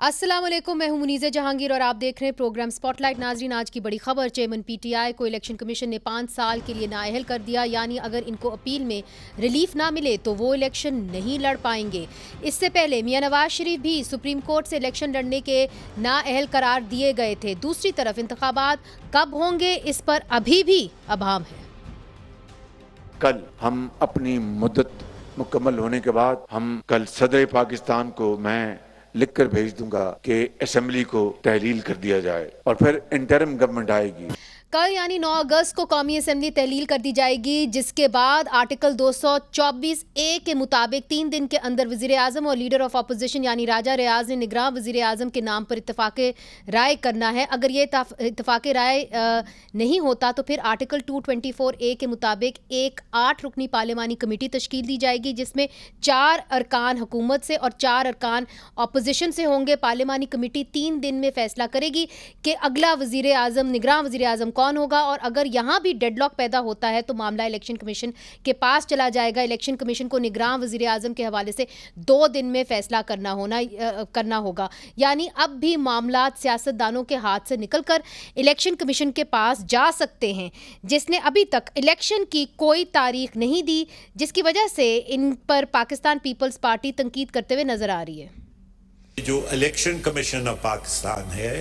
अस्सलाम वालेकुम, मैं हूं मुनीज़ा जहांगीर और आप देख रहे हैं प्रोग्राम स्पॉटलाइट। नाजरीन, आज की बड़ी खबर, चेयरमैन पीटीआई को इलेक्शन कमीशन ने 5 साल के लिए नाअहल कर दिया। यानी अगर इनको अपील में रिलीफ ना मिले तो वो इलेक्शन नहीं लड़ पाएंगे। इससे पहले मियां नवाज शरीफ भी सुप्रीम कोर्ट से इलेक्शन लड़ने के नाअहल करार दिए गए थे। दूसरी तरफ इंतखाबात कब होंगे इस पर अभी भी अभाम है। कल हम अपनी मुद्दत मुकम्मल होने के बाद हम कल सदर पाकिस्तान को मैं लिखकर भेज दूंगा कि असेंबली को तहलील कर दिया जाए और फिर इंटरिम गवर्नमेंट आएगी। कल यानी 9 अगस्त को कौमी असेंबली तहलील कर दी जाएगी, जिसके बाद आर्टिकल 224A के मुताबिक 3 दिन के अंदर वज़ीर आज़म और लीडर ऑफ अपोजिशन यानी राजा रियाज ने निगरां वज़ीर आज़म के नाम पर इत्तफाक़े राय करना है। अगर ये इत्तफाक़े राय नहीं होता तो फिर आर्टिकल 224A के मुताबिक एक 8 रुकनी पार्लिमानी कमेटी तश्कील दी जाएगी, जिसमें 4 अरकान हुकूमत से और 4 अरकान अपोजिशन से होंगे। पार्लिमानी कमेटी 3 दिन में फैसला करेगी कि अगला वज़ीर आज़म, निगरां वज़ीर आज़म कौन होगा, और अगर यहां भी डेडलॉक पैदा होता है तो मामला इलेक्शन कमीशन के पास चला जाएगा। इलेक्शन कमीशन को निगरां वज़ीर आज़म के हवाले से 2 दिन में फैसला करना होगा। यानी अब भी मामला सियासतदानों के हाथ से निकलकर इलेक्शन कमीशन के पास जा सकते हैं, जिसने अभी तक इलेक्शन की कोई तारीख नहीं दी, जिसकी वजह से इन पर पाकिस्तान पीपल्स पार्टी तनकीद करते हुए नजर आ रही है। जो इलेक्शन कमीशन ऑफ पाकिस्तान है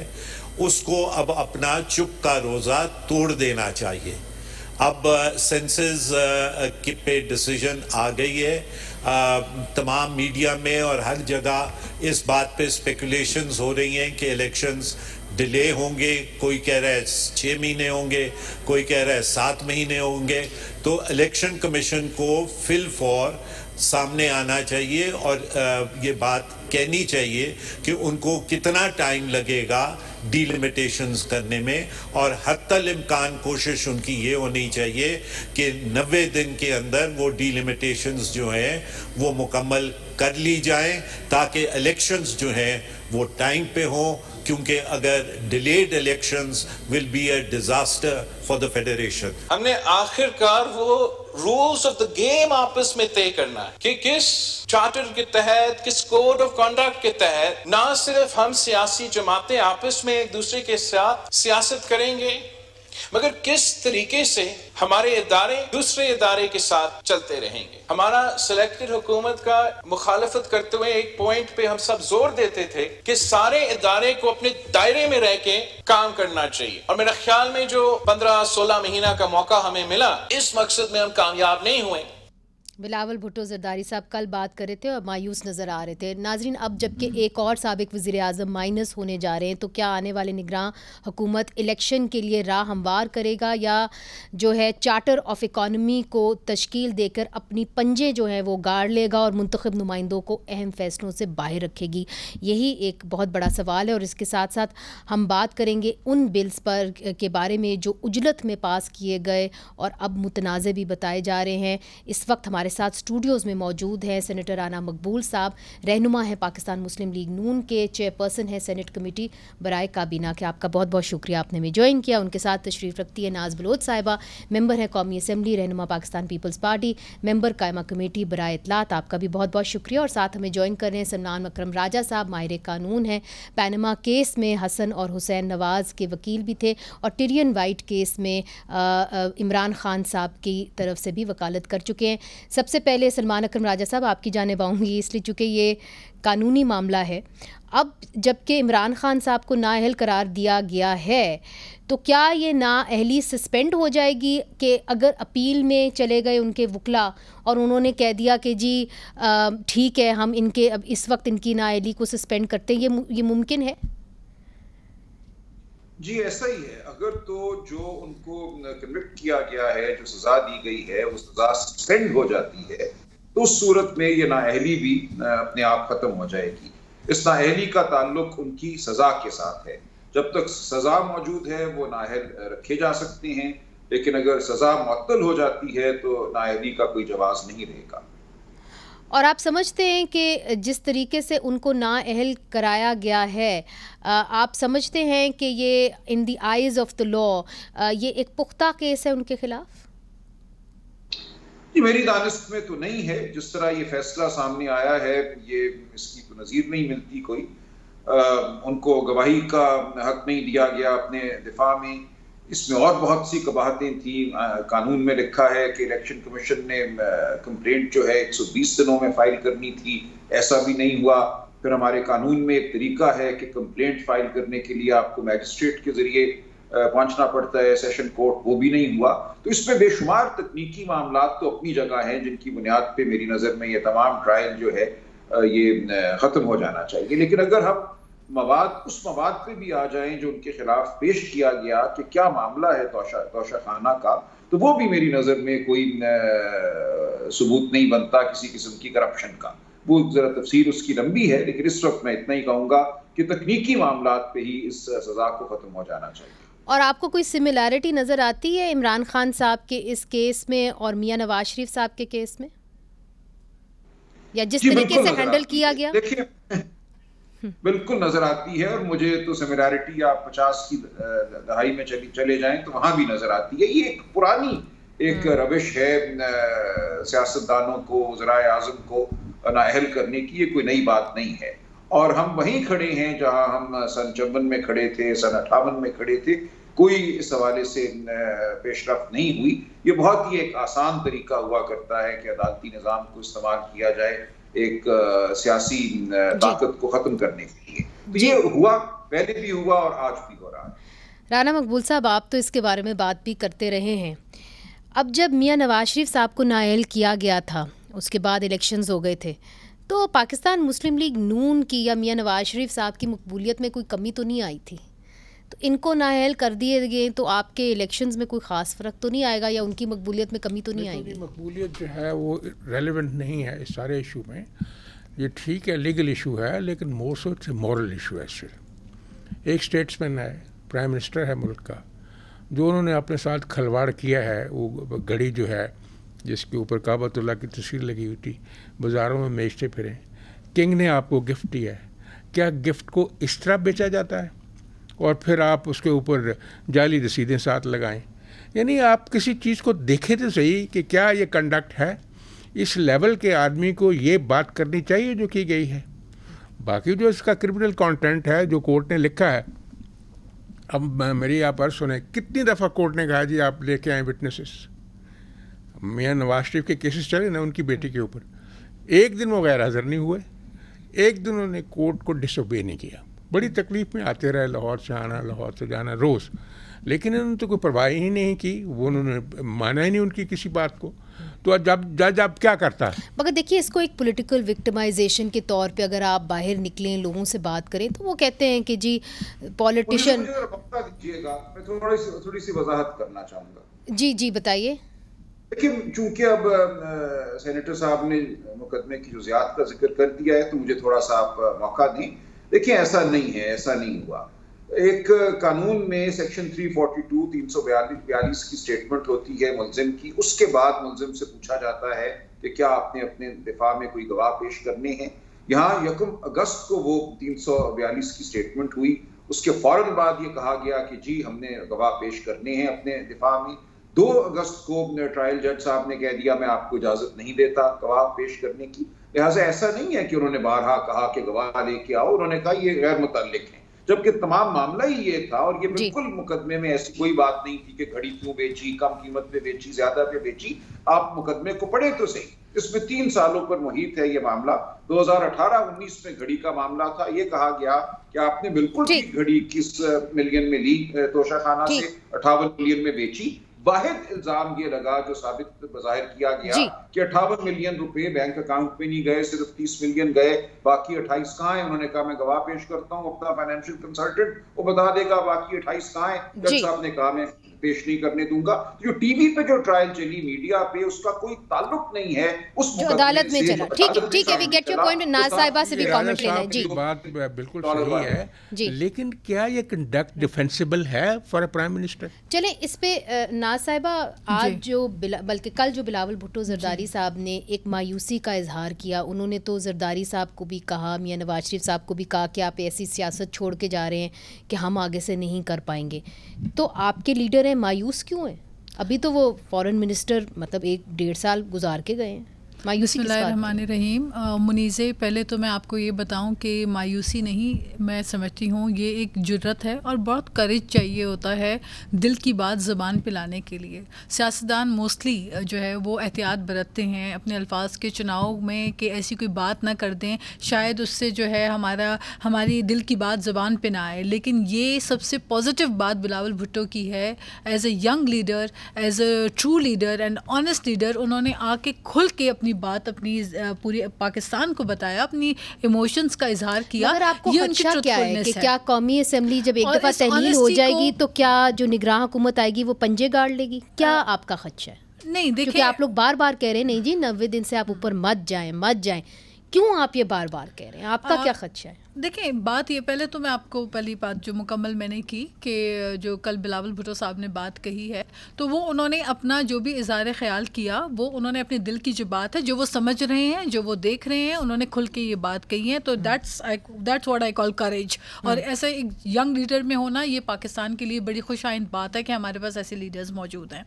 उसको अब अपना चुप का रोजा तोड़ देना चाहिए। अब सेंसस पे डिसीजन आ गई है। तमाम मीडिया में और हर जगह इस बात पे स्पेकुलेशंस हो रही हैं कि इलेक्शंस डिले होंगे। कोई कह रहा है 6 महीने होंगे, कोई कह रहा है 7 महीने होंगे। तो इलेक्शन कमीशन को फिल फॉर सामने आना चाहिए और ये बात कहनी चाहिए कि उनको कितना टाइम लगेगा डिलिमिटेशंस करने में, और हत्तल इम्कान कोशिश उनकी ये होनी चाहिए कि 90 दिन के अंदर वो डिलिमिटेशंस जो हैं वो मुकम्मल कर ली जाएं, ताकि इलेक्शंस जो हैं वो टाइम पे हों, क्योंकि अगर delayed elections will be a disaster for the federation. हमने आखिरकार वो रूल्स ऑफ द गेम आपस में तय करना है कि किस चार्टर के तहत, किस कोड ऑफ कंडक्ट के तहत ना सिर्फ हम सियासी जमातें आपस में एक दूसरे के साथ सियासत करेंगे, मगर किस तरीके से हमारे इदारे दूसरे इदारे के साथ चलते रहेंगे। हमारा सिलेक्टेड हुकूमत का मुखालफत करते हुए एक पॉइंट पे हम सब जोर देते थे कि सारे इदारे को अपने दायरे में रह के काम करना चाहिए, और मेरा ख्याल में जो 15-16 महीना का मौका हमें मिला, इस मकसद में हम कामयाब नहीं हुए। बिलावल भुट्टो जरदारी साहब कल बात कर रहे थे और मायूस नज़र आ रहे थे। नाजरीन, अब जबकि एक और साबिक वज़ीर आज़म माइनस होने जा रहे हैं, तो क्या आने वाले निगरान हुकूमत इलेक्शन के लिए राह हमवार करेगा या जो है चार्टर ऑफ इकॉनमी को तश्कील देकर अपनी पंजे जो हैं वो गाड़ लेगा और मुंतखब नुमाइंदों को अहम फ़ैसलों से बाहर रखेगी? यही एक बहुत बड़ा सवाल है। और इसके साथ साथ हम बात करेंगे उन बिल्स पर के बारे में जो उजलत में पास किए गए और अब मुतनाज़ भी बताए जा रहे हैं। इस वक्त हमारे साथ स्टूडियोज़ में मौजूद हैं सेनेटर राना मकबूल साहब, रहनुमा है पाकिस्तान मुस्लिम लीग नून के, चेयरपर्सन है सेनेट कमेटी बराए काबीना के। आपका बहुत बहुत शुक्रिया, आपने हमें ज्वाइन किया। उनके साथ तशरीफ़ रखती है नाज बलोच साहिबा, मेंबर है कौमी असम्बली, रहनुमा पाकिस्तान पीपल्स पार्टी, मेंबर कायमा कमेटी बराए इत्तलात। आपका भी बहुत बहुत शुक्रिया। और साथ हमें ज्वाइन कर रहे हैं सलमान अकरम राजा साहब, माहिर कानून है, पैनमा केस में हसन और हुसैन नवाज़ के वकील भी थे, और टिरियन वाइट केस में इमरान खान साहब की तरफ से भी वकालत कर चुके हैं। सबसे पहले सलमान अकरम राजा साहब आपकी जानिब आऊँगी, इसलिए चूँकि ये कानूनी मामला है। अब जबकि इमरान खान साहब को नाअहल करार दिया गया है, तो क्या ये नाअहली सस्पेंड हो जाएगी कि अगर अपील में चले गए उनके वकला और उन्होंने कह दिया कि जी ठीक है, हम इनके अब इस वक्त इनकी नाअहली को सस्पेंड करते हैं, ये मुमकिन है? जी ऐसा ही है। अगर तो जो उनको कन्विक्ट किया गया है, जो सजा दी गई है, वो सजा सस्पेंड हो जाती है, तो उस सूरत में ये नाअहली भी अपने आप खत्म हो जाएगी। इस नाअहली का ताल्लुक उनकी सजा के साथ है। जब तक सजा मौजूद है वो नाअहल रखे जा सकते हैं, लेकिन अगर सजा मुअत्तल हो जाती है तो नाअहली का कोई जवाज नहीं रहेगा। और आप समझते हैं कि जिस तरीके से उनको नाअहल कराया गया है, आप समझते हैं कि ये in the eyes of the law ये एक पुख्ता केस है उनके खिलाफ? जी मेरी दानिश में तो नहीं है। जिस तरह ये फैसला सामने आया है, ये इसकी तो नज़ीर नहीं मिलती कोई। उनको गवाही का हक नहीं दिया गया अपने दिफा में। इसमें और बहुत सी कबाहतें थी। कानून में लिखा है कि इलेक्शन कमीशन ने कंप्लेंट जो है 120 दिनों में फाइल करनी थी, ऐसा भी नहीं हुआ। फिर हमारे कानून में एक तरीका है कि कंप्लेंट फाइल करने के लिए आपको मैजिस्ट्रेट के जरिए पहुंचना पड़ता है सेशन कोर्ट, वो भी नहीं हुआ। तो इसमें बेशुमार तकनीकी मामला तो अपनी जगह हैं जिनकी बुनियाद पे मेरी नज़र में ये तमाम ट्रायल जो है ये ख़त्म हो जाना चाहिए। लेकिन अगर हम उस मवाद पे भी आ जाएं जो उनके खिलाफ पेश किया गया कि क्या मामला है तोशाखाना का, तो वो भी मेरी नज़र में कोई सबूत नहीं बनता किसी किस्म की करप्शन का। वो जरा तफसीर उसकी लंबी है, लेकिन इस वक्त मैं इतना ही कहूँगा कि तकनीकी मामलात पे ही इस सजा को ख़त्म हो जाना चाहिए। और आपको कोई सिमिलैरिटी नज़र आती है इमरान खान साहब के इस केस में और मियां नवाज शरीफ साहब के केस में, या जिस तरीके से हैंडल किया गया? देखिए, बिल्कुल नजर आती है, और मुझे तो सिमिलैरिटी आप 50 की दहाई में चले जाएं तो वहां भी नजर आती है। ये एक पुरानी एक रविश है सियासतदानों को, वज़राए आज़म को नाअहल करने की। ये कोई नई बात नहीं है, और हम वहीं खड़े हैं जहां हम सन 54 में खड़े थे, सन 58 में खड़े थे। कोई इस हवाले से पेशरफ्त नहीं हुई। ये बहुत ही एक आसान तरीका हुआ करता है कि अदालती निज़ाम को इस्तेमाल किया जाए एक सियासी ताकत को ख़त्म करने के लिए। तो ये हुआ, पहले भी हुआ और आज भी हो रहा है। राना मकबूल साहब, आप तो इसके बारे में बात भी करते रहे हैं। अब जब मियां नवाज शरीफ साहब को नाअहल किया गया था, उसके बाद इलेक्शंस हो गए थे, तो पाकिस्तान मुस्लिम लीग नून की या मियां नवाज शरीफ साहब की मकबूलियत में कोई कमी तो नहीं आई थी? तो इनको नाअहल कर दिए गए तो आपके इलेक्शंस में कोई ख़ास फ़र्क तो नहीं आएगा, या उनकी मकबूलियत में कमी तो नहीं आएगी? मकबूलियत जो है वो रेलेवेंट नहीं है इस सारे इशू में। ये ठीक है, लीगल इशू है, लेकिन मोर सो इट्स मॉरल इशू है। सिर्फ एक स्टेट्समैन है, प्राइम मिनिस्टर है मुल्क का, जो उन्होंने अपने साथ खलवाड़ किया है। वो घड़ी जो है जिसके ऊपर काबतुल्लाह की तस्वीर लगी हुई थी, बाज़ारों में बेचते फिरें। किंग ने आपको गिफ्ट दिया है, क्या गिफ्ट को इस तरह बेचा जाता है और फिर आप उसके ऊपर जाली रसीदें साथ लगाएं? यानी आप किसी चीज़ को देखें तो सही कि क्या ये कंडक्ट है। इस लेवल के आदमी को ये बात करनी चाहिए जो की गई है। बाकी जो इसका क्रिमिनल कंटेंट है जो कोर्ट ने लिखा है, अब मेरी आप अर्ज़ सुने, कितनी दफ़ा कोर्ट ने कहा जी आप लेके आए विटनेसेस। मियां नवाज शरीफ के केसेस चले ना उनकी बेटी के ऊपर, एक दिन वो गैर हाज़िर नहीं हुए, एक दिन उन्होंने कोर्ट को डिसोबे नहीं किया। बड़ी तकलीफ में आते रहे, लाहौर से आना, लाहौर से जाना रोज़, लेकिन उन्होंने तो कोई परवाह ही नहीं की। वो उन्होंने माना ही नहीं उनकी किसी बात को। तो जब जज अब क्या करता है? मगर देखिए, इसको एक पॉलिटिकल विक्टिमाइजेशन के तौर पे अगर आप बाहर निकलें, लोगों से बात करें, तो वो कहते हैं कि जी पॉलिटिशियन। मैं थोड़ी सी वजाहत करना चाहूँगा। जी बताइए। देखिए, चूंकि अब सेनेटर साहब ने मुकदमे की जुज़ियात का जिक्र कर दिया है, तो मुझे थोड़ा सा आप मौका दें। देखिए, ऐसा नहीं है, ऐसा नहीं हुआ। एक कानून में सेक्शन 342 342 की स्टेटमेंट होती है मुल्जिम की। उसके बाद मुल्जिम से पूछा जाता है कि क्या आपने अपने दिफा में कोई गवाह पेश करने हैं। यहाँ 1 अगस्त को वो 342 की स्टेटमेंट हुई। उसके फौरन बाद ये कहा गया कि जी हमने गवाह पेश करने हैं अपने दिफा में। 2 अगस्त को ट्रायल जज साहब ने कह दिया मैं आपको इजाजत नहीं देता गवाह पेश करने की। लिहाजा ऐसा नहीं है कि उन्होंने बारहा कहा कि गवाह लेके आओ, उन्होंने कहा ये गैर मुतल्लिक है, जबकि तमाम मामला ही ये था। और ये बिल्कुल मुकदमे में ऐसी कोई बात नहीं थी कि घड़ी क्यों बेची, कम कीमत पे बेची, ज्यादा पे बेची। आप मुकदमे को पढ़े तो सही, इसमें 3 सालों पर मुहित है ये मामला। 2018-19 में घड़ी का मामला था। ये कहा गया कि आपने बिल्कुल ठीक घड़ी 21 मिलियन में ली तोशाखाना से, 58 मिलियन में बेची। वाहिद इल्जाम ये लगा जो साबित बज़ाहिर किया गया कि 58 मिलियन रुपए बैंक अकाउंट पे नहीं गए, सिर्फ 30 मिलियन गए, बाकी 28 कहाँ है। उन्होंने कहा मैं गवाह पेश करता हूँ, अपना फाइनेंशियल कंसल्टेंट वो बता देगा बाकी 28 कहाँ है। जज साहब ने कहा मैं पेश नहीं करने दूंगा। जो टीवी पे जो ट्रायल चली मीडिया पे, उसका कोई ताल्लुक नहीं है उस अदालत में चला। ठीक है, वी गेट योर पॉइंट। नाज साहिबा से भी कमेंट लेना है। जी, बात बिल्कुल सही है, लेकिन क्या ये कंडक्ट डिफेंसिबल है फॉर अ प्राइम मिनिस्टर? चलें इस पे नाज साहिबा, आज जो बल्कि कल जो बिलावल भुट्टो जरदारी साहब ने एक मायूसी का इजहार किया, उन्होंने तो जरदारी साहब को भी कहा, मियां नवाज शरीफ साहब को भी कहा कि आप ऐसी सियासत छोड़ के जा रहे हैं कि हम आगे से नहीं कर पाएंगे। तो आपके लीडर हैं, मायूस क्यों हैं? अभी तो वो फॉरेन मिनिस्टर मतलब 1-1.5 साल गुजार के गए हैं। मायूसी किस बात की? बिस्मिल्लाहिर्रहमानिर्रहीम। मुनीज़े, पहले तो मैं आपको ये बताऊं कि मायूसी नहीं, मैं समझती हूँ ये एक जुर्रत है और बहुत करेज चाहिए होता है दिल की बात ज़बान पे लाने के लिए। सियासतदान मोस्टली जो है वो एहतियात बरतते हैं अपने अल्फाज के चुनाव में कि ऐसी कोई बात ना कर दें, शायद उससे जो है हमारी दिल की बात ज़बान पे ना आए। लेकिन ये सबसे पॉजिटिव बात बिलावल भुट्टो की है, as a young leader, as a true leader and honest leader, उन्होंने आके खुल के अपनी बात अपनी पूरी पाकिस्तान को बताया, अपनी इमोशंस का इजहार किया। मगर आपको ये उनकी खदशा क्या है कि truthfulness है। क्या कौमी असेंबली जब एक और दफ़ा इस तहलील हो honesty जाएगी को- तो क्या जो निगरान हुकूमत आएगी वो पंजे गाड़ लेगी? क्या आपका खदशा है? नहीं, क्योंकि देखिए, आप लोग बार बार कह रहे हैं नहीं जी 90 दिन से आप ऊपर मत जाएं, क्यों आप ये बार बार कह रहे हैं? आपका क्या खदशा है? देखिए, बात ये, पहले तो मैं आपको पहली बात जो मुकम्मल मैंने की कि जो कल बिलावल भुट्टो साहब ने बात कही है, तो वो उन्होंने अपना जो भी इज़हार ख्याल किया वो उन्होंने अपने दिल की जो बात है, जो वो समझ रहे हैं, जो वो देख रहे हैं, उन्होंने खुल के ये बात कही है। तो दैट्स व्हाट आई कॉल करेज। और ऐसे एक यंग लीडर में होना ये पाकिस्तान के लिए बड़ी खुशाइंद बात है कि हमारे पास ऐसे लीडर्स मौजूद हैं।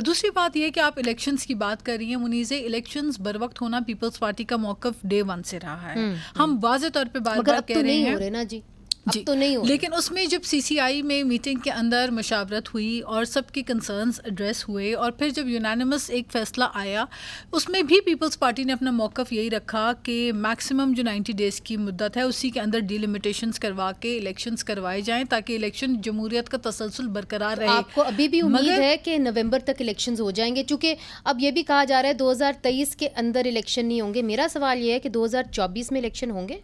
दूसरी बात ये कि आप इलेक्शंस की बात कर रही हैं मुनीज़े, इलेक्शंस बर वक्त होना पीपल्स पार्टी का मौक़िफ़ डे 1 से रहा है। हम वाज़े तौर पर बार मगर बार अब कह तो रहे नहीं हैं हो रहे ना जी, अब जी, तो नहीं हो रहे। लेकिन उसमें जब CCI में मीटिंग के अंदर मशावरत हुई और सबके कंसर्न्स एड्रेस हुए और फिर जब यूनानिमस एक फ़ैसला आया, उसमें भी पीपल्स पार्टी ने अपना मौक़िफ़ यही रखा कि मैक्सिमम जो 90 डेज़ की मुद्दत है उसी के अंदर डिलिमिटेशंस करवा के इलेक्शंस करवाए जाएं ताकि इलेक्शन जमहूरियत का तसलसल बरकरार रहे। आपको अभी भी उम्मीद मगर है कि नवंबर तक इलेक्शंस हो जाएंगे? चूंकि अब ये भी कहा जा रहा है 2023 के अंदर इलेक्शन नहीं होंगे। मेरा सवाल ये है कि 2024 में इलेक्शन होंगे?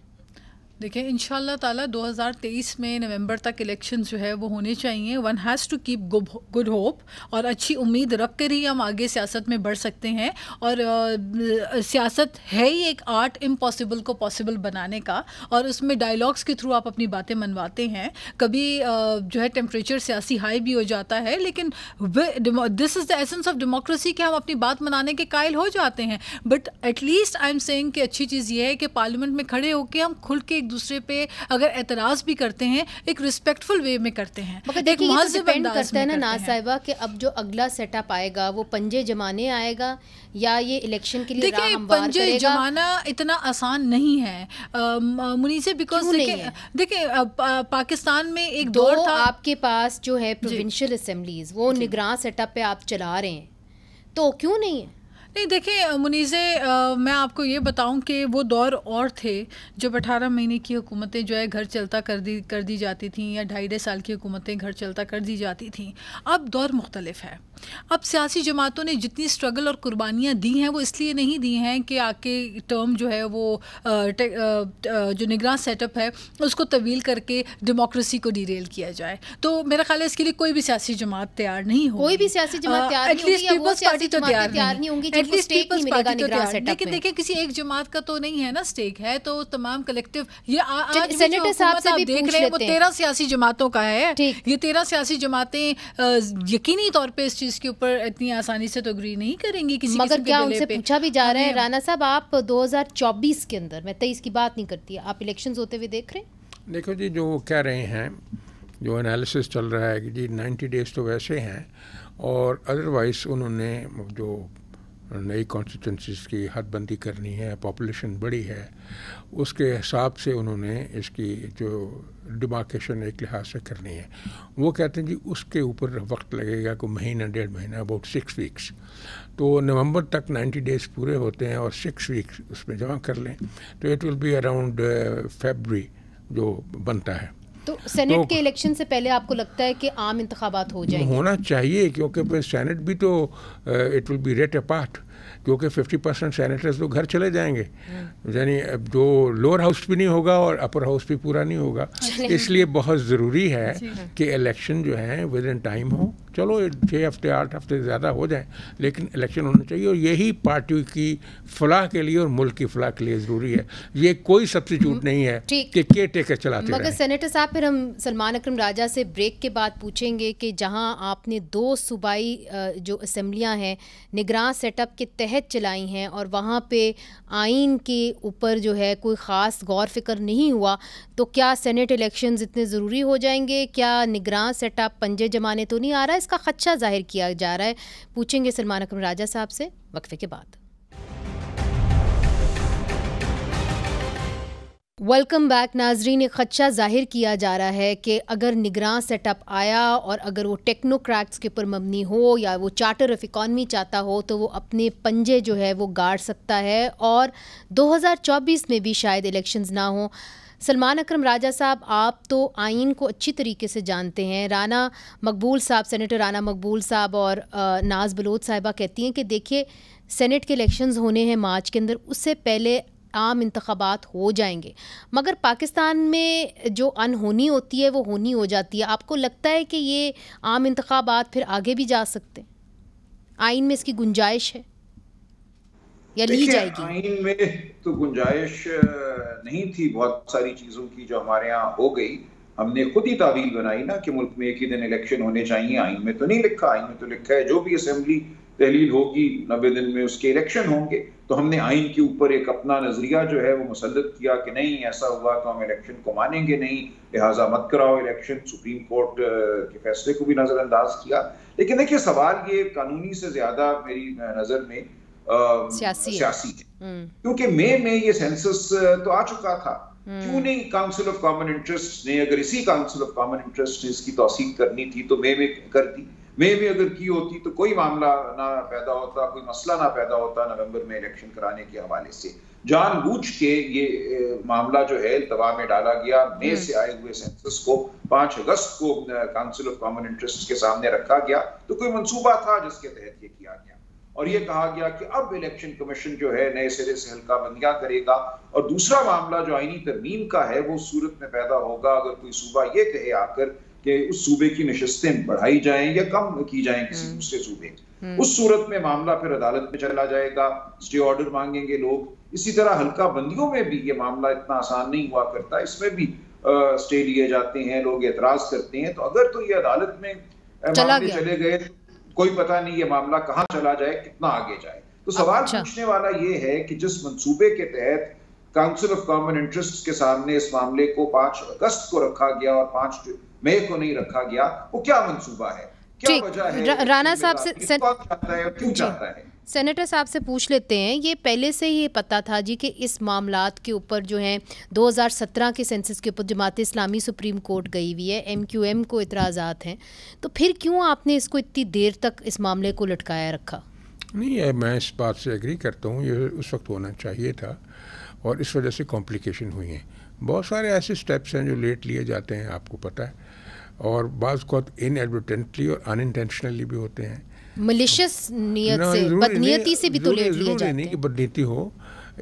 देखिए, इंशाल्लाह ताला 2023 में नवंबर तक इलेक्शन जो है वो होने चाहिए। One has to keep good hope और अच्छी उम्मीद रख कर ही हम आगे सियासत में बढ़ सकते हैं। और सियासत है ही एक आर्ट इम्पॉसिबल को पॉसिबल बनाने का, और उसमें डायलॉग्स के थ्रू आप अपनी बातें मनवाते हैं। कभी जो है टेम्परेचर सियासी हाई भी हो जाता है, लेकिन this is the essence of democracy कि हम अपनी बात मनाने के कायल हो जाते हैं। But at least I am saying कि अच्छी चीज़ ये है कि पार्लियामेंट में खड़े होकर हम खुल के दूसरे पे अगर एतराज़ भी करते हैं एक रिस्पेक्टफुल वे में करते हैं। मगर देखिए ये तो डिपेंड करता है ना नाज साहिबा कि अब जो अगला सेटअप आएगा वो पंजे जमाने आएगा या ये इलेक्शन के लिए राह हमवार पंजे करेगा? जमाना इतना आसान नहीं है मुनीसे, बिकॉज देखिए पाकिस्तान में एक दौर था। आपके पास जो है प्रोविंशियल असेंबलीज वो निगरान सेटअप पे आप चला रहे हैं, तो क्यों नहीं है? नहीं, देखिए मुनीज़े, मैं आपको ये बताऊं कि वो दौर और थे जब 18 महीने की हुकूमतें जो है घर चलता कर दी जाती थीं, या 2.5 साल की हुकूमतें घर चलता कर दी जाती थीं। अब दौर मुख्तलिफ है। अब सियासी जमातों ने जितनी स्ट्रगल और कुर्बानियाँ दी हैं वो इसलिए नहीं दी हैं कि आके टर्म जो है वो जो निगरान सेटअप है उसको तवील करके डेमोक्रेसी को डिरेल किया जाए। तो मेरा ख्याल है इसके लिए कोई भी सियासी जमात तैयार नहीं होगी। कोई भी सियासी जमात तैयार नहीं होगी, या वो सियासी जमातें तैयार नहीं होंगी जिनको स्टेक नहीं मिलेगा निगरान सेटअप में। लेकिन देखिए, किसी एक जमात का तो नहीं है ना स्टेक, है तो तमाम कलेक्टिव। ये आज सेनेटर साहब से भी देख पूछ रहे हैं वो लेते हैं। 13 सियासी जमातों का है। ठीक। ये 13 सियासी जमातें यकीनी तौर पे इस चीज के ऊपर इतनी आसानी से तो अग्री नहीं करेंगी किसी मगर क्या उनसे पूछा भी जा रहा है? हमें- राना साहब, आप 2024 के अंदर, मैं 23 की बात नहीं करती, आप इलेक्शंस होते हुए देख रहे हैं? देखो जी, जो कह रहे हैं, जो एनालिसिस चल रहा है कि जी 90 डेज़ तो वैसे हैं, और अदरवाइज़ उन्होंने जो नई कॉन्स्टिट्यूंसीज़ की हदबंदी करनी है, पॉपुलेशन बड़ी है, उसके हिसाब से उन्होंने इसकी जो डिमार्केशन एक लिहाज से करनी है। वो कहते हैं जी उसके ऊपर वक्त लगेगा, कोई महीना 1.5 महीना, अबाउट 6 वीक्स। तो नवंबर तक 90 डेज़ पूरे होते हैं और 6 वीक्स उसमें जमा कर लें तो इट विल बी अराउंड फरवरी जो बनता है। तो सेनेट के इलेक्शन से पहले आपको लगता है कि आम इंतखाबात हो जाएंगे? होना चाहिए, क्योंकि फिर सेनेट भी तो it will be rate apart, क्योंकि 50% सेनेटर्स तो घर चले जाएंगे, यानी अब जो लोअर हाउस भी नहीं होगा और अपर हाउस भी पूरा नहीं होगा। इसलिए बहुत ज़रूरी है कि इलेक्शन जो है विद इन टाइम हो। चलो 6 हफ्ते 8 हफ्ते ज़्यादा हो जाए, लेकिन इलेक्शन होना चाहिए, और यही पार्टी की फलाह के लिए और मुल्क की फलाह के लिए ज़रूरी है। ये कोई सब्स्टिट्यूट नहीं है कि केयर टेकर चलाते मगर सेनेटर साहब, फिर हम सलमान अकरम राजा से ब्रेक के बाद पूछेंगे कि जहां आपने 2 सूबाई जो असेंबलियां हैं निगरान सेटअप के तहत चलाई हैं और वहां पे आइन के ऊपर जो है कोई ख़ास गौर फिक्र नहीं हुआ, तो क्या सेनेट इलेक्शंस इतने ज़रूरी हो जाएंगे? क्या निगरान सेटअप पंजे जमाने तो नहीं आ रहा है? इसका खदशा जाहिर किया जा रहा है। पूछेंगे सलमान अकरम राजा साहब से वक्फे के बाद। वेलकम बैक नाजरीन। एक खदशा जाहिर किया जा रहा है कि अगर निगरान सेटअप आया और अगर वो टेक्नोक्रैट्स के ऊपर मबनी हो या वो चार्टर ऑफ इकॉनमी चाहता हो तो वो अपने पंजे जो है वो गाड़ सकता है और 2024 में भी शायद इलेक्शंस ना हो। सलमान अकरम राजा साहब, आप तो आइन को अच्छी तरीके से जानते हैं। राना मकबूल साहब, सेनेटर राना मकबूल साहब और नाज बलोच साहिबा कहती हैं कि देखिए सेनेट के इलेक्शंस होने हैं मार्च के अंदर, उससे पहले आम इंतखाबात हो जाएंगे, मगर पाकिस्तान में जो अनहोनी होती है वो होनी हो जाती है। आपको लगता है कि ये आम इंतखाबात फिर आगे भी जा सकते हैं? आइन में इसकी गुंजाइश है या ली जाएगी? आइन में तो गुंजाइश नहीं थी बहुत सारी चीजों की जो हमारे यहाँ हो गई। हमने खुद ही तावील बनाई ना कि मुल्क में एक ही दिन इलेक्शन होने चाहिए। आइन में तो नहीं लिखा, आइन में तो लिखा है जो भी असेंबली तहलील होगी 90 दिन में उसके इलेक्शन होंगे। तो हमने आइन के ऊपर एक अपना नजरिया जो है वो मुसद्दद किया कि नहीं, ऐसा हुआ तो हम इलेक्शन को मानेंगे नहीं, लिहाजा मत कराओ इलेक्शन। सुप्रीम कोर्ट के फैसले को भी नजरअंदाज किया। लेकिन देखिए सवाल ये कानूनी से ज्यादा मेरी नजर में सियासी है, क्योंकि मई में ये सेंसस तो आ चुका था। क्यों नहीं काउंसिल ऑफ कॉमन इंटरेस्ट ने, अगर इसी काउंसिल ऑफ कॉमन इंटरेस्ट ने इसकी तौसीक करनी थी तो मई में कर दी। मई में अगर की होती तो कोई मामला ना पैदा होता, कोई मसला ना पैदा होता नवंबर में इलेक्शन कराने के हवाले से। जानबूझ के ये मामला जो है इल्तवा में डाला गया। मई से आए हुए सेंसस को 5 अगस्त को काउंसिल ऑफ कॉमन इंटरेस्ट के सामने रखा गया। तो कोई मंसूबा था जिसके तहत ये किया गया और ये कहा गया कि अब इलेक्शन कमीशन जो है नए सिरे से हल्का बंदियां करेगा। और दूसरा मामला जो आईनी तरमीम का है वो सूरत में पैदा होगा अगर कोई सूबा ये कहे आकर कि उस सूबे की नशिस्तें बढ़ाई जाएं या कम की जाएं किसी दूसरे सूबे, उस सूरत में मामला फिर अदालत में चला जाएगा, स्टे ऑर्डर मांगेंगे लोग। इसी तरह हल्का बंदियों में भी ये मामला इतना आसान नहीं हुआ करता, इसमें भी स्टे लिए जाते हैं, लोग एतराज करते हैं। तो अगर तो ये अदालत में मामले चले गए कोई पता नहीं ये मामला कहां चला जाए, कितना आगे जाए। तो सवाल पूछने वाला ये है कि जिस मंसूबे के तहत काउंसिल ऑफ कॉमन इंटरेस्ट के सामने इस मामले को 5 अगस्त को रखा गया और 5 मई को नहीं रखा गया, वो क्या मंसूबा है, क्या वजह है? राणा साहब से चाहता है और क्यों चाहता है? सेनेटर साहब से पूछ लेते हैं। ये पहले से ही पता था जी कि इस मामलात के ऊपर जो है 2017 के सेंसस के ऊपर जमात इस्लामी सुप्रीम कोर्ट गई हुई है, MQM को इतराज़ात हैं, तो फिर क्यों आपने इसको इतनी देर तक इस मामले को लटकाया रखा? नहीं है, मैं इस बात से एग्री करता हूँ, ये उस वक्त होना चाहिए था और इस वजह से कॉम्प्लिकेशन हुई हैं। बहुत सारे ऐसे स्टेप्स हैं जो लेट लिए जाते हैं, आपको पता है, और बाज़ बहुत इनएडवर्टेंटली और अनइंटेंशनली भी होते हैं। मलिशियस नियत से, बदनीयती से भी तो लेट लिए जाते हैं। नहीं कि बदनीयती हो,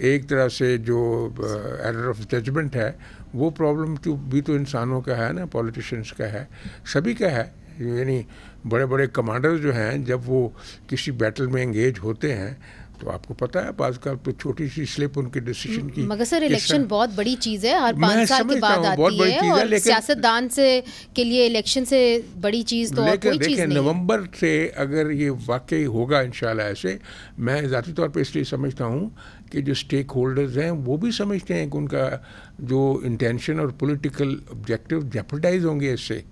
एक तरह से जो एरर ऑफ जजमेंट है वो प्रॉब्लम भी तो इंसानों का है ना, पॉलिटिशियंस का है, सभी का है। यानी बड़े बड़े कमांडर जो हैं जब वो किसी बैटल में एंगेज होते हैं तो आपको पता है आजकल तो छोटी सी स्लिप उनके डिसीजन की। मगर सर इलेक्शन बहुत बड़ी चीज़ है, हर 5 साल के बाद आती है और सियासतदान से के लिए इलेक्शन से बड़ी चीज़ तो और कोई चीज़ नहीं। नवंबर से अगर ये वाकई होगा इंशाल्लाह ऐसे, मैं ज़ाती तौर पे इसलिए समझता हूँ कि जो स्टेक होल्डर्स हैं वो भी समझते हैं कि उनका जो इंटेंशन और पॉलिटिकल ऑब्जेक्टिव जेपरडाइज होंगे इससे।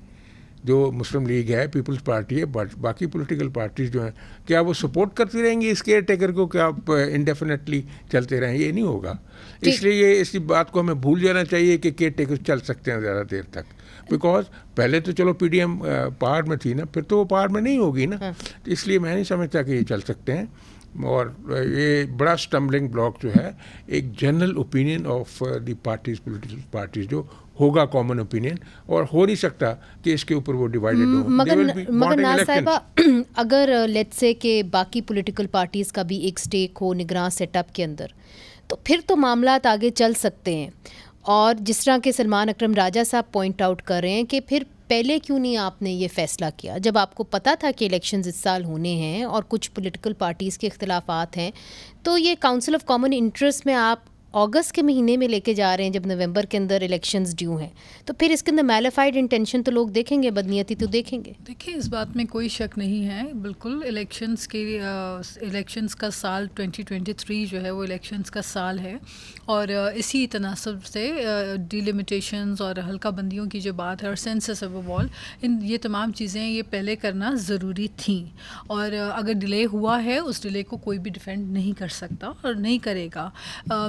जो मुस्लिम लीग है, पीपल्स पार्टी है, बाकी पॉलिटिकल पार्टीज जो हैं, क्या वो सपोर्ट करती रहेंगी इस केयर टेकर को, क्या आप इंडेफिनेटली चलते रहें? ये नहीं होगा। इसलिए इसी बात को हमें भूल जाना चाहिए कि केयर टेकर चल सकते हैं ज़्यादा देर तक, बिकॉज पहले तो चलो PDM पावर में थी ना, फिर तो वो पावर में नहीं होगी ना। तो इसलिए मैं नहीं समझता कि ये चल सकते हैं। और ये बड़ा स्टम्बलिंग ब्लॉक जो है एक general opinion of the parties, political parties जो होगा कॉमन ओपिनियन, और हो नहीं सकता कि इसके ऊपर वो डिवाइडेड हो। मगर नाज़ साहिबा, अगर लेट्स से कि बाकी पॉलिटिकल पार्टीज़ का भी एक स्टेक हो निगरान सेटअप के अंदर, तो फिर तो मामलात आगे चल सकते हैं। और जिस तरह के सलमान अकरम राजा साहब पॉइंट आउट कर रहे हैं कि फिर पहले क्यों नहीं आपने ये फ़ैसला किया जब आपको पता था कि इलेक्शंस इस साल होने हैं और कुछ पॉलिटिकल पार्टीज़ के इख्तिलाफ़ात हैं। तो ये काउंसिल ऑफ कॉमन इंटरेस्ट में आप अगस्त के महीने में लेके जा रहे हैं जब नवंबर के अंदर इलेक्शंस ड्यू हैं, तो फिर इसके अंदर मैलिफाइड इंटेंशन तो लोग देखेंगे, बदनीयती तो देखेंगे। देखिए इस बात में कोई शक नहीं है, बिल्कुल इलेक्शंस का साल 2023 जो है वो इलेक्शंस का साल है और इसी तनासब से डिलिमिटेशंस और हल्का बंदियों की जो बात है और सेंसस ऑफ ऑल, ये तमाम चीज़ें ये पहले करना ज़रूरी थी। और अगर डिले हुआ है उस डिले को कोई भी डिफेंड नहीं कर सकता और नहीं करेगा।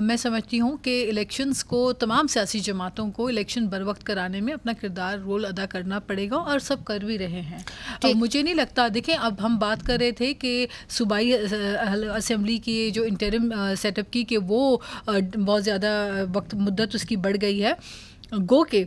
मैं समझती हूँ कि इलेक्शंस को, तमाम सियासी जमातों को इलेक्शन बर वक्त कराने में अपना किरदार रोल अदा करना पड़ेगा और सब कर भी रहे हैं। मुझे नहीं लगता, देखें अब हम बात कर रहे थे कि सूबाई असेंबली की जो इंटरिम सेटअप की कि वो बहुत ज़्यादा वक्त मुद्दत उसकी बढ़ गई है, गो के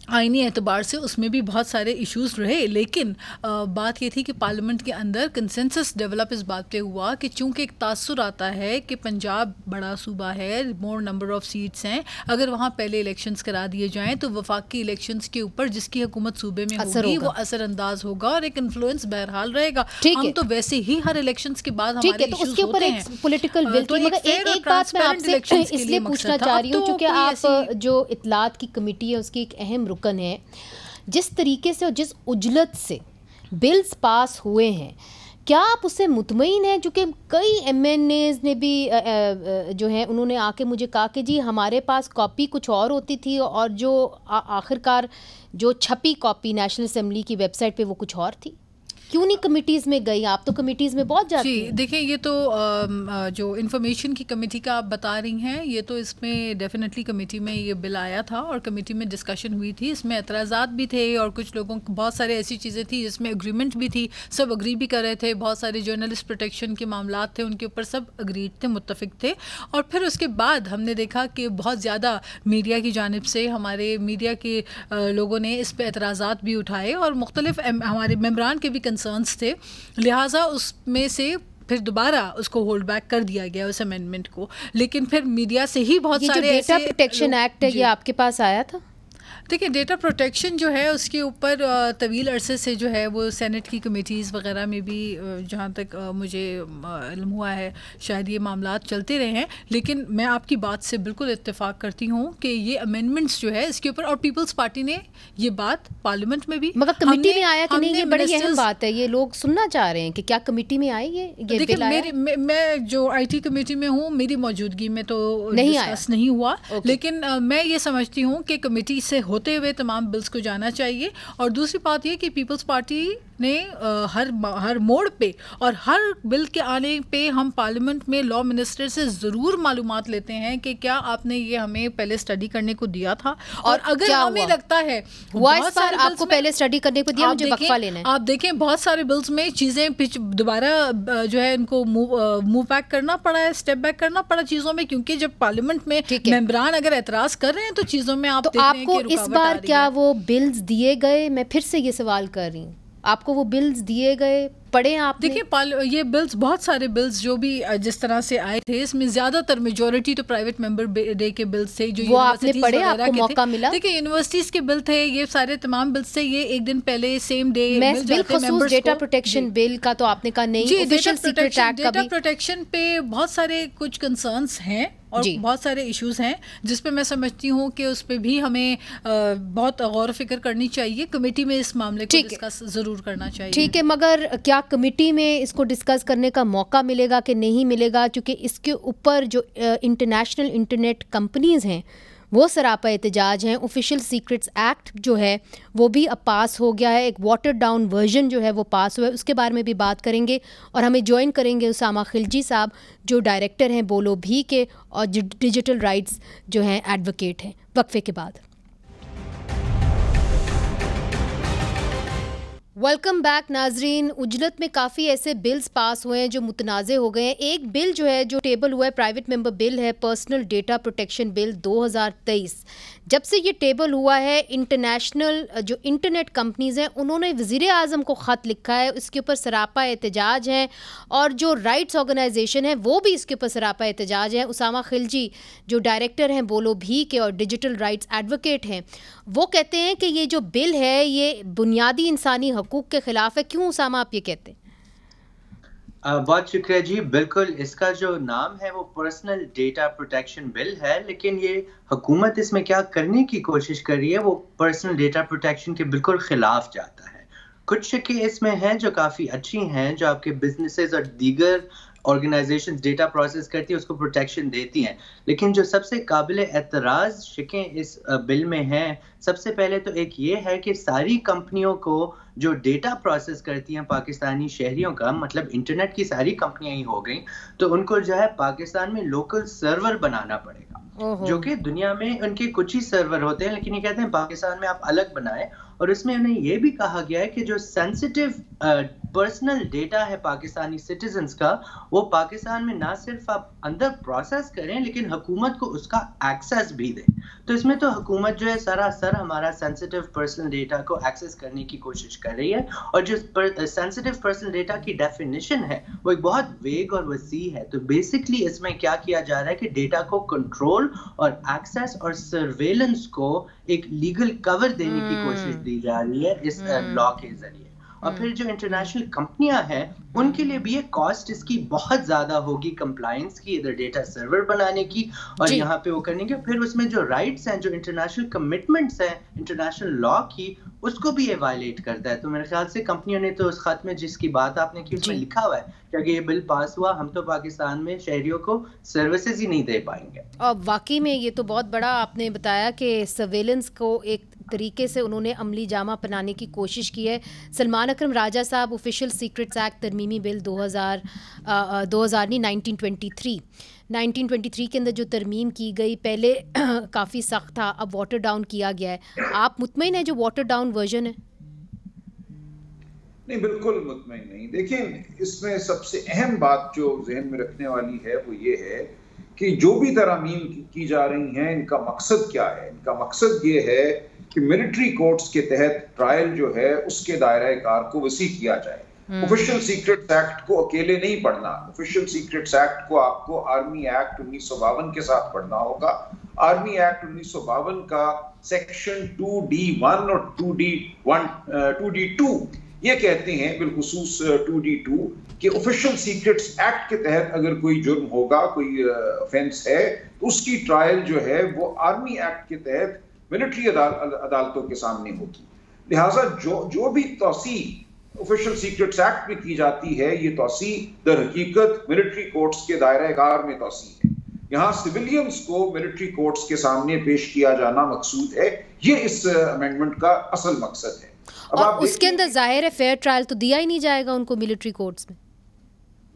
आईनी एतबार से उसमें भी बहुत सारे इश्यूज़ रहे, लेकिन बात ये थी कि पार्लियामेंट के अंदर कंसेंसस डेवलप इस बात पे हुआ कि चूंकि एक तासुर आता है कि पंजाब बड़ा सूबा है, मोर नंबर ऑफ़ सीट्स हैं, अगर वहाँ पहले इलेक्शंस करा दिए जाएं तो वफाकी इलेक्शंस के ऊपर जिसकी हुकूमत सूबे में होगी वो असरअंदाज होगा और एक इन्फ्लुएंस बहरहाल रहेगा। हम तो वैसे ही हर इलेक्शंस के बाद हमारे इश्यूज होते हैं, पॉलिटिकल विल की। मगर एक बात मैं आपसे इसलिए पूछना चाह रही हूँ क्योंकि आप जो इत्तलात की कमेटी है उसकी एक अहम रुकन है, जिस तरीके से और जिस उजलत से बिल्स पास हुए हैं, क्या आप उससे मुतमईन हैं? चूँकि कई MNAs ने भी जो है उन्होंने आके मुझे कहा कि जी हमारे पास कॉपी कुछ और होती थी और जो आखिरकार जो छपी कॉपी नेशनल असेंबली की वेबसाइट पे वो कुछ और थी। क्यों नहीं कमिटीज़ में गई? आप तो कमिटीज़ में बहुत जाती हैं। देखिए ये तो जो इन्फॉर्मेशन की कमेटी का आप बता रही हैं, ये तो इसमें डेफिनेटली कमेटी में ये बिल आया था और कमेटी में डिस्कशन हुई थी, इसमें एतराज़ात भी थे और कुछ लोगों को बहुत सारे ऐसी चीज़ें थी जिसमें एग्रीमेंट भी थी, सब अग्री भी कर रहे थे, बहुत सारे जर्नलिस्ट प्रोटेक्शन के मामला थे उनके ऊपर सब अग्रीड थे, मुत्तफिक थे। और फिर उसके बाद हमने देखा कि बहुत ज़्यादा मीडिया की जानिब से हमारे मीडिया के लोगों ने इस पर एतराज़ात भी उठाए और मुख्तलिफ हमारे मेम्बरान के भी कंसर्न्स थे, लिहाजा उसमें से फिर दोबारा उसको होल्ड बैक कर दिया गया उस अमेंडमेंट को। लेकिन फिर मीडिया से ही बहुत सारे डेटा प्रोटेक्शन एक्ट है, ये आपके पास आया था? देखिए डेटा प्रोटेक्शन जो है उसके ऊपर तवील अरसे से जो है वो सेनेट की कमेटीज़ वगैरह में भी जहाँ तक मुझे इल्म हुआ है शायद ये मामलात चलते रहे हैं, लेकिन मैं आपकी बात से बिल्कुल इत्तेफाक करती हूँ कि ये अमेंडमेंट्स जो है इसके ऊपर, और पीपल्स पार्टी ने ये बात पार्लियामेंट में भी, मगर कमेटी में आया कि नहीं, ये बड़ी अहम बात है, ये लोग सुनना चाह रहे हैं कि क्या कमेटी में आई ये बिल आया? मैं जो IT कमेटी में हूँ, मेरी मौजूदगी में तो डिस्कस नहीं हुआ, लेकिन मैं ये समझती हूँ कि कमेटी से होते हुए तमाम बिल्स को जाना चाहिए। और दूसरी बात ये कि पीपल्स पार्टी ने हर मोड़ पे और हर बिल के आने पे हम पार्लियामेंट में लॉ मिनिस्टर से ज़रूर मालूमात लेते हैं कि क्या आपने ये हमें पहले स्टडी करने को दिया था, और अगर हमें लगता है बहुत सारे आपको पहले स्टडी करने को दिया, मुझे वक्फा लेना है। आप देखें बहुत सारे बिल्स में चीज़ें दोबारा जो है इनको मूव बैक करना पड़ा है, स्टेप बैक करना पड़ा चीज़ों में, क्योंकि जब पार्लियामेंट में मेंबरान अगर एतराज़ कर रहे हैं तो चीज़ों में आप तो आपको इस बार क्या वो बिल्स दिए गए? मैं फिर से ये सवाल कर रही हूँ, आपको वो बिल्स दिए गए, पढ़े आप? देखिए ये बिल्स, बहुत सारे बिल्स जो भी जिस तरह से आए थे, इसमें ज्यादातर मेजॉरिटी तो प्राइवेट मेंबर डे के बिल्स थे जो वो आपने पढ़े, आपको मौका मिला? देखिए यूनिवर्सिटीज के बिल थे, ये सारे तमाम बिल्स थे, ये एक दिन पहले सेम डे मिल जाते हैं मेंबर्स को। डेटा प्रोटेक्शन बिल का तो आपने कहा नहीं, ऑफिशियल सीक्रेट एक्ट का भी। डेटा प्रोटेक्शन पे बहुत सारे कुछ कंसर्न्स हैं और बहुत सारे इश्यूज हैं जिस पे मैं समझती हूँ कि उस पे भी हमें बहुत गौर फिक्र करनी चाहिए, कमेटी में इस मामले को डिस्कस जरूर करना चाहिए। ठीक है, मगर क्या कमेटी में इसको डिस्कस करने का मौका मिलेगा कि नहीं मिलेगा? क्योंकि इसके ऊपर जो इंटरनेशनल इंटरनेट कंपनीज हैं वो सरापा एहतजाज हैं। ऑफिशियल सीक्रेट्स एक्ट जो है वो भी अब पास हो गया है, एक वाटर डाउन वर्जन जो है वो पास हुआ है, उसके बारे में भी बात करेंगे। और हमें ज्वाइन करेंगे उसामा खिलजी साहब जो डायरेक्टर हैं बोलो भी के और डिजिटल राइट्स जो हैं एडवोकेट हैं, वक्फे के बाद। वेलकम बैक नाजरीन। उजलत में काफ़ी ऐसे बिल्स पास हुए हैं जो मुतनाज़े हो गए हैं। एक बिल जो है जो टेबल हुआ है, प्राइवेट मेंबर बिल है, पर्सनल डेटा प्रोटेक्शन बिल 2023। जब से ये टेबल हुआ है, इंटरनेशनल जो इंटरनेट कंपनीज़ हैं उन्होंने वज़ीर आज़म को ख़त लिखा है, इसके ऊपर सरापा एहतजाज हैं, और जो राइट्स ऑर्गेनाइजेशन है वो भी इसके ऊपर सरापा एहतजाज है। उसामा खिलजी जो डायरेक्टर हैं बोलो भी के और डिजिटल राइट्स एडवोकेट हैं, वो कहते हैं कि ये जो बिल है ये बुनियादी इंसानी हकूक़ के ख़िलाफ़ है। क्यों उसामा आप ये कहते हैं? बहुत शुक्रिया जी। बिल्कुल, इसका जो नाम है वो पर्सनल डेटा प्रोटेक्शन बिल है, लेकिन ये हुकूमत इसमें क्या करने की कोशिश कर रही है वो पर्सनल डेटा प्रोटेक्शन के बिल्कुल खिलाफ जाता है। कुछ शिकें इसमें हैं जो काफ़ी अच्छी हैं, जो आपके बिजनेसेस और दीगर ऑर्गेनाइजेशन डेटा प्रोसेस करती है उसको प्रोटेक्शन देती हैं, लेकिन जो सबसे काबिल एतराज़ शिकें इस बिल में हैं, सबसे पहले तो एक ये है कि सारी कंपनियों को जो डेटा प्रोसेस करती हैं पाकिस्तानी शहरियों का, मतलब इंटरनेट की सारी कंपनियां ही हो गई, तो उनको जो है पाकिस्तान में लोकल सर्वर बनाना पड़ेगा, जो कि दुनिया में उनके कुछ ही सर्वर होते हैं, लेकिन ये कहते हैं पाकिस्तान में आप अलग बनाएं। और इसमें उन्हें ये भी कहा गया है कि जो सेंसिटिव पर्सनल डेटा है पाकिस्तानी सिटीजन्स का, वो पाकिस्तान में ना सिर्फ आप अंदर प्रोसेस करें लेकिन हुकूमत को उसका एक्सेस भी दें। तो इसमें तो हुकूमत जो है सरासर हमारा सेंसिटिव पर्सनल डेटा को एक्सेस करने की कोशिश कर रही है, और जो सेंसिटिव पर्सनल डेटा की डेफिनेशन है वो एक बहुत वेग और वसी है। तो बेसिकली इसमें क्या किया जा रहा है कि डेटा को कंट्रोल और एक्सेस और सर्वेलेंस को एक लीगल कवर देने की कोशिश दी जा रही है इस लॉ के जरिए। और फिर जो इंटरनेशनल कंपनियां हैं उनके लिए भी ये कॉस्ट इसकी बहुत ज्यादा होगी कंप्लायंस की, इधर डेटा सर्वर बनाने की और यहाँ पे वो करने की। फिर उसमें जो राइट्स हैं, जो इंटरनेशनल कमिटमेंट्स हैं इंटरनेशनल लॉ की, उसको भी ये वायलेट करता है। तो मेरे ख्याल से कंपनियों ने तो उस खत में जिसकी बात आपने की उसमें लिखा हुआ है कि अगर ये बिल पास हुआ हम तो पाकिस्तान में शहरियों को सर्विसेज ही नहीं दे पाएंगे। और वाकई में ये तो बहुत बड़ा आपने बताया कि सर्वेलेंस को एक तरीके से उन्होंने अमली जामा पहनाने की कोशिश की है। सलमान अकरम राजा साहब ऑफिशियल सीक्रेट्स एक्ट तरमीमी बिल 1923 के अंदर जो तरमीम की गई पहले काफ़ी सख्त था, अब वाटर डाउन किया गया है। आप मुतमईन है जो वाटर डाउन वर्जन है? नहीं, बिल्कुल मुतमईन नहीं। देखिए, इसमें सबसे अहम बात जो जहन में रखने वाली है वो ये है कि जो भी तरामीम की जा रही हैं इनका मकसद क्या है। इनका मकसद ये है कि मिलिट्री कोर्ट्स के तहत ट्रायल जो है उसके दायरा कार को वसी किया जाए। ऑफिशियल सीक्रेट्स एक्ट को अकेले नहीं पढ़ना। ऑफिशियल सीक्रेट्स एक्ट को आपको आर्मी एक्ट 1952 के साथ पढ़ना होगा। आर्मी एक्ट 1952 का सेक्शन 2D1 और 2D2 ये कहते हैं बिलखुसूस 2D2 कि ऑफिशियल सीक्रेट्स एक्ट के तहत अगर कोई जुर्म होगा, कोई ऑफेंस है, तो उसकी ट्रायल जो है वो आर्मी एक्ट के तहत मिलिट्री अदालतों के सामने होगी। लिहाजा जो भी तौसी ऑफिशियल सीक्रेट्स एक्ट में की जाती है, ये तौसी दर हकीकत मिलिट्री कोर्ट्स के दायरे कार में तौसी है। यहाँ सिविलियंस को मिलिट्री कोर्ट्स के सामने पेश किया जाना मकसूद है। ये इस अमेंडमेंट का असल मकसद है। और उसके अंदर जाहिर है फेयर ट्रायल तो दिया ही नहीं जाएगा उनको मिलिट्री कोर्ट्स में।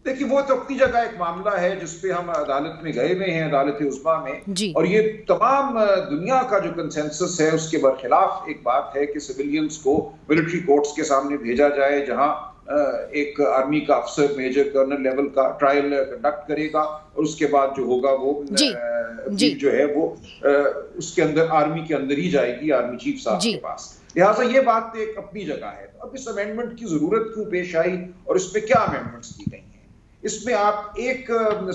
देखिए, वो तो अपनी जगह एक मामला है जिसपे हम अदालत में गए हुए हैं, अदालत उज़्मा में, और ये तमाम दुनिया का जो कंसेंसस है उसके बरखिलाफ एक बात है कि सिविलियंस को मिलिट्री कोर्ट्स के सामने भेजा जाए, जहां एक आर्मी का अफसर मेजर कर्नल लेवल का ट्रायल कंडक्ट करेगा और उसके बाद जो होगा वो जो है वो उसके अंदर आर्मी के अंदर ही जाएगी, आर्मी चीफ साहब के पास। लिहाजा ये बात एक अपनी जगह है। तो अब इस अमेंडमेंट की जरूरत क्यों पेश आई और इसमें क्या अमेंडमेंट्स की गई हैं? इसमें आप एक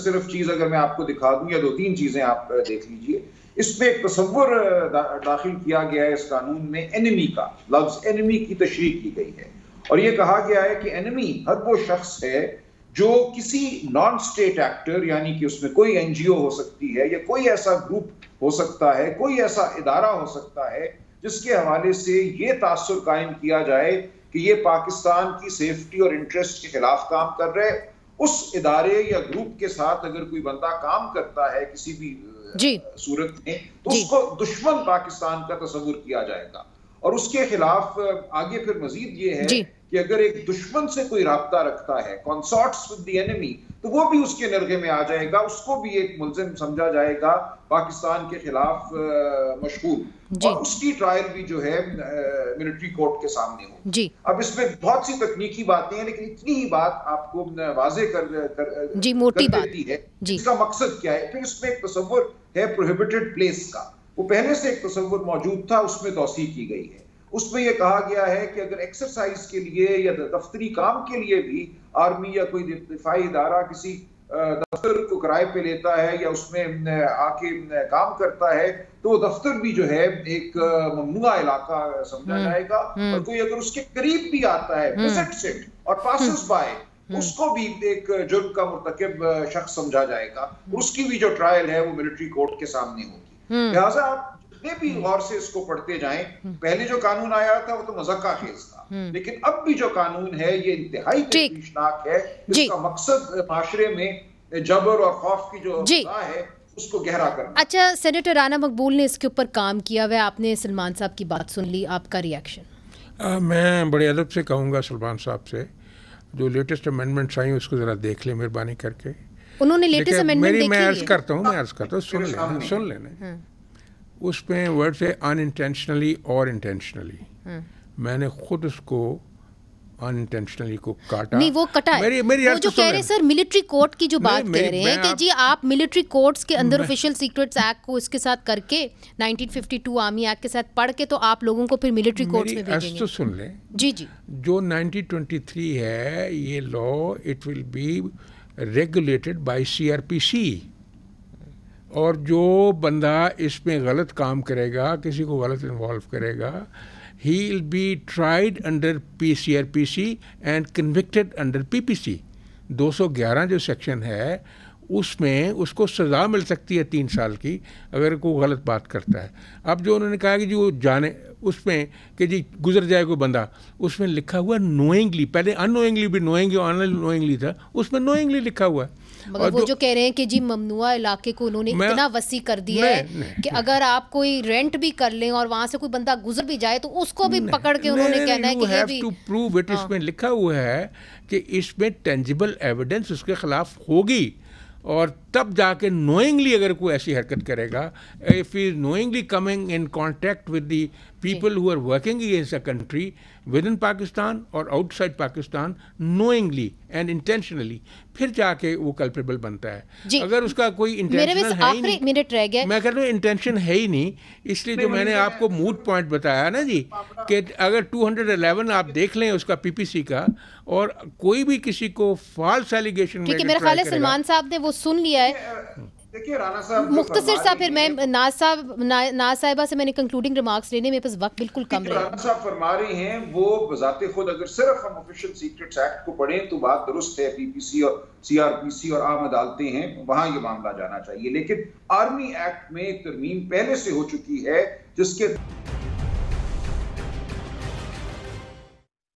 सिर्फ चीज अगर मैं आपको दिखा दूं या दो तीन चीजें आप देख लीजिए। इसमें एक तसव्वुर दाखिल किया गया है इस कानून में, एनिमी का लफ्ज एनिमी की तशरीह की गई है और ये कहा गया है कि एनिमी हर वो शख्स है जो किसी नॉन स्टेट एक्टर, यानी कि उसमें कोई एनजीओ हो सकती है या कोई ऐसा ग्रुप हो सकता है, कोई ऐसा इदारा हो सकता है जिसके हवाले से ये तासुर कायम किया जाए कि ये पाकिस्तान की सेफ्टी और इंटरेस्ट के खिलाफ काम कर रहे। उस इदारे या ग्रुप के साथ अगर कोई बंदा काम करता है किसी भी सूरत में, तो उसको दुश्मन पाकिस्तान का तस्वुर किया जाएगा। और उसके खिलाफ आगे फिर मजीद ये है कि अगर एक दुश्मन से कोई राब्ता रखता है, कंसॉर्ट्स विद द एनिमी, तो वो भी उसके नरगे में आ जाएगा, उसको भी एक मुल्जिम समझा जाएगा, पाकिस्तान के खिलाफ मशहूर, और उसकी ट्रायल भी जो है मिलिट्री कोर्ट के सामने हो। अब इसमें बहुत सी तकनीकी बातें हैं, लेकिन इतनी ही बात आपको वाजे कर मोटी बात है इसका मकसद क्या है। फिर इसमें एक तस्वुर है प्रोहिबिटेड प्लेस का, वो पहले से एक तस्वुर मौजूद था, उसमें तौसीह की गई है। उसमें यह कहा गया है कि अगर एक्सरसाइज के लिए या दफ्तरी काम के लिए भी आर्मी या कोई दिफाई इदारा किसी दफ्तर को किराए पे लेता है या उसमें आके काम करता है, तो दफ्तर भी जो है एक ममनुआ इलाका समझा जाएगा। और कोई अगर उसके करीब भी आता है, विजिट्स इट और पासेस बाय, उसको भी एक जुर्म का मुर्तकिब शख्स समझा जाएगा। उसकी भी जो ट्रायल है वो मिलिट्री कोर्ट के सामने होगी। लिहाजा आप जितने भी गौर से इसको पढ़ते जाएं, पहले जो कानून आया था वो तो मज़ाक़ खेज था, लेकिन अब भी जो कानून है ये इंतहाई तशवीशनाक है। इसका मकसद माशरे में जबर और खौफ की जो है उसको गहरा करना। अच्छा, सेनेटर राना मकबूल ने इसके ऊपर काम किया हुआ, आपने सलमान साहब की बात सुन ली, आपका रिएक्शन? मैं बड़े अदब से कहूँगा सलमान साहब से, जो लेटेस्ट अमेंडमेंट्स आई उसको ज़रा देख ले मेहरबानी करके। उन्होंने लेटेस्ट अमेंडमेंट देखी? मैं अर्ज करता हूँ, सुन लेना। उसमें वर्ड है अनइंटेंशनली और इंटेंशनली। मैंने खुद उसको अनइंटेंशनली को काटा। नहीं, वो कटा है। वो जो कह रहे हैं सर मिलिट्री कोर्ट की जो बात कह रहे हैं कि जी आप मिलिट्री कोर्ट्स के अंदर ऑफिशियल सीक्रेट्स एक्ट को इसके साथ करके 1952 आर्मी एक्ट के साथ पढ़ के तो आप लोगों को फिर मिलिट्री कोर्ट्स में भेजेंगे। तो सुन ले जी। जो 1923 है ये law, it will be regulated by CRPC, और जो बंदा इसमें गलत काम करेगा, किसी को गलत इन्वॉल्व करेगा, he will be tried under CRPC and convicted under PPC। 211 जो सेक्शन है उसमें उसको सज़ा मिल सकती है 3 साल की अगर कोई गलत बात करता है। अब जो उन्होंने कहा कि जो जाने उसमें कि जी गुजर जाए कोई बंदा, उसमें लिखा हुआ नोइंगली, पहले अननोइंगली भी नोइंगली था, उसमें नोइंगली लिखा हुआ है। मगर वो जो कह रहे हैं कि जी ममनुआ इलाके को उन्होंने इतना वसी कर दिया है कि अगर आप कोई रेंट भी कर लें और वहां से कोई बंदा गुजर भी जाए तो उसको भी पकड़ के उन्होंने कहना है कि ये भी टू प्रूव इट। इसमें लिखा हुआ है कि इसमें टेंजिबल एविडेंस उसके खिलाफ होगी, और तब जाके नोइंगली अगर कोई ऐसी हरकत करेगा, if he is knowingly coming in contact with the people who are working against a country within Pakistan और outside Pakistan, knowingly and intentionally, फिर जाके वो कल्पेबल बनता है। अगर उसका कोई इंटेंशन है ही नहीं, मिनट रह गया, मैं कहता हूँ इंटेंशन है ही नहीं, इसलिए जो मैंने आपको मूड पॉइंट बताया ना जी, कि अगर 211 आप देख लें उसका PPC का, और कोई भी किसी को फॉल्स एलिगेशन में, ठीक है, मेरा ख्याल है सलमान साहब ने वो सुन लिया है। देखिए राणा साहब, मुख्तसर साहब, फिर मैं नाज साहिबा से मैंने कंक्लूडिंग रिमार्क्स लेने में, बस वक्त बिल्कुल कम रहा। राणा साहब फरमा रहे हैं वो बजाते खुद अगर सिर्फ हम ऑफिशियल सीक्रेट्स एक्ट को पढ़ें तो बात दुरुस्त है, PPC और CRPC और आम अदालतें हैं वहां ये मामला जाना चाहिए, लेकिन आर्मी एक्ट में एक तरमीम पहले से हो चुकी है जिसके